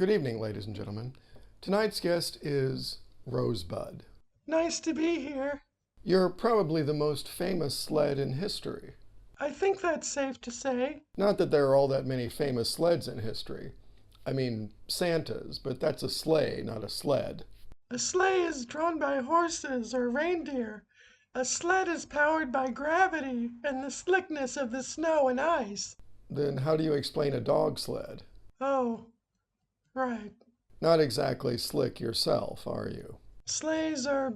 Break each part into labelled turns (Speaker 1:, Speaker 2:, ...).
Speaker 1: Good evening, ladies and gentlemen. Tonight's guest is Rosebud.
Speaker 2: Nice to be here.
Speaker 1: You're probably the most famous sled in history.
Speaker 2: I think that's safe to say.
Speaker 1: Not that there are all that many famous sleds in history. I mean, Santa's, but that's a sleigh, not a sled.
Speaker 2: A sleigh is drawn by horses or reindeer. A sled is powered by gravity and the slickness of the snow and ice.
Speaker 1: Then how do you explain a dog sled?
Speaker 2: Oh, right.
Speaker 1: Not exactly slick yourself, are you?
Speaker 2: Sleighs are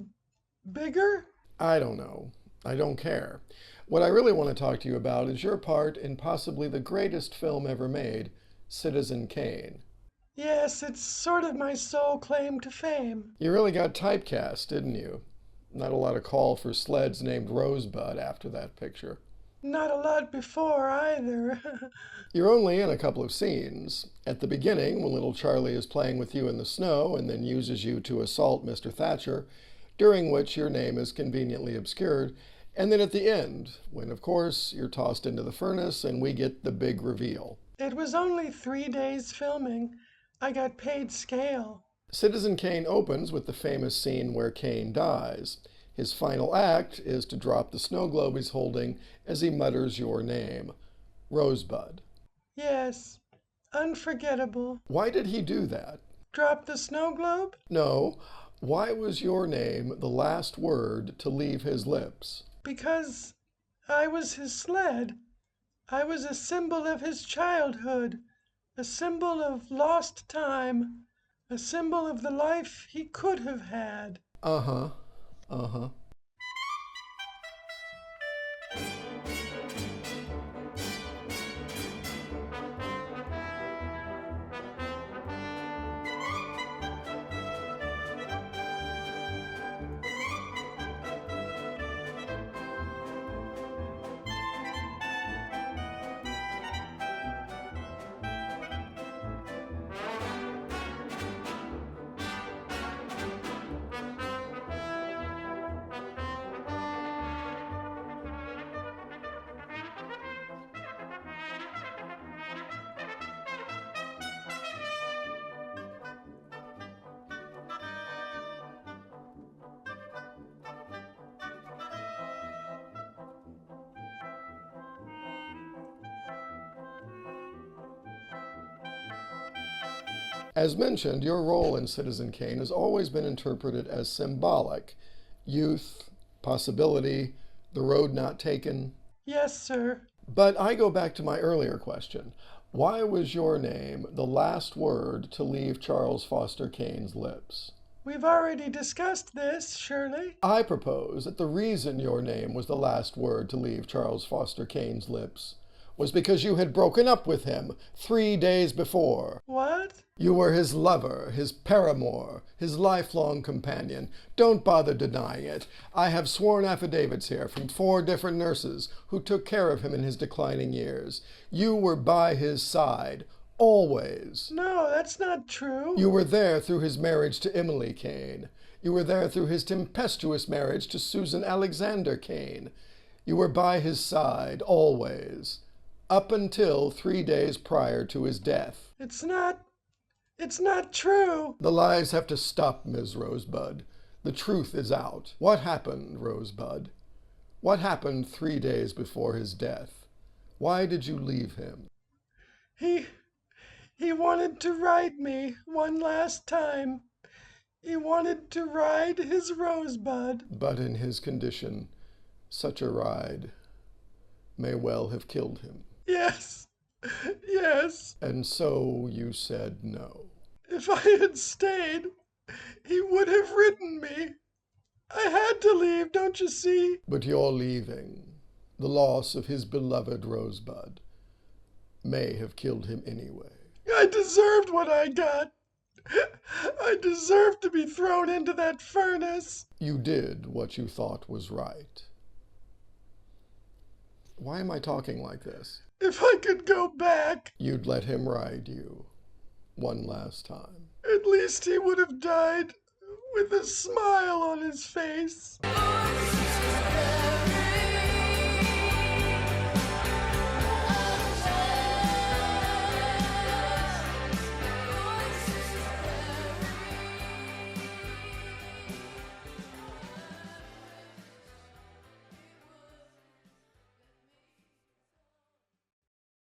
Speaker 2: bigger?
Speaker 1: I don't know. I don't care. What I really want to talk to you about is your part in possibly the greatest film ever made, Citizen Kane.
Speaker 2: Yes, it's sort of my sole claim to fame.
Speaker 1: You really got typecast, didn't you? Not a lot of call for sleds named Rosebud after that picture.
Speaker 2: Not a lot before either.
Speaker 1: You're only in a couple of scenes. At the beginning, when little Charlie is playing with you in the snow and then uses you to assault Mr. Thatcher, during which your name is conveniently obscured, and then at the end, when, of course, you're tossed into the furnace and we get the big reveal.
Speaker 2: It was only 3 days filming. I got paid scale.
Speaker 1: Citizen Kane opens with the famous scene where Kane dies. His final act is to drop the snow globe he's holding as he mutters your name, Rosebud.
Speaker 2: Yes, unforgettable.
Speaker 1: Why did he do that?
Speaker 2: Drop the snow globe?
Speaker 1: No, why was your name the last word to leave his lips?
Speaker 2: Because I was his sled. I was a symbol of his childhood, a symbol of lost time, a symbol of the life he could have had.
Speaker 1: Uh-huh, uh-huh. As mentioned, your role in Citizen Kane has always been interpreted as symbolic. Youth, possibility, the road not taken.
Speaker 2: Yes, sir.
Speaker 1: But I go back to my earlier question. Why was your name the last word to leave Charles Foster Kane's lips?
Speaker 2: We've already discussed this, Shirley.
Speaker 1: I propose that the reason your name was the last word to leave Charles Foster Kane's lips was because you had broken up with him 3 days before.
Speaker 2: What?
Speaker 1: You were his lover, his paramour, his lifelong companion. Don't bother denying it. I have sworn affidavits here from 4 different nurses who took care of him in his declining years. You were by his side, always.
Speaker 2: No, that's not true.
Speaker 1: You were there through his marriage to Emily Kane. You were there through his tempestuous marriage to Susan Alexander Kane. You were by his side, always, up until 3 days prior to his death.
Speaker 2: It's not true.
Speaker 1: The lies have to stop, Ms. Rosebud. The truth is out. What happened, Rosebud? What happened 3 days before his death? Why did you leave him?
Speaker 2: He wanted to ride me one last time. He wanted to ride his Rosebud.
Speaker 1: But in his condition, such a ride may well have killed him.
Speaker 2: Yes, yes.
Speaker 1: And so you said no.
Speaker 2: If I had stayed, he would have ridden me. I had to leave, don't you see?
Speaker 1: But your leaving, the loss of his beloved Rosebud, may have killed him anyway.
Speaker 2: I deserved what I got. I deserved to be thrown into that furnace.
Speaker 1: You did what you thought was right. Why am I talking like this?
Speaker 2: If I could go back,
Speaker 1: You'd let him ride you one last time.
Speaker 2: at least he would have died with a smile on his face.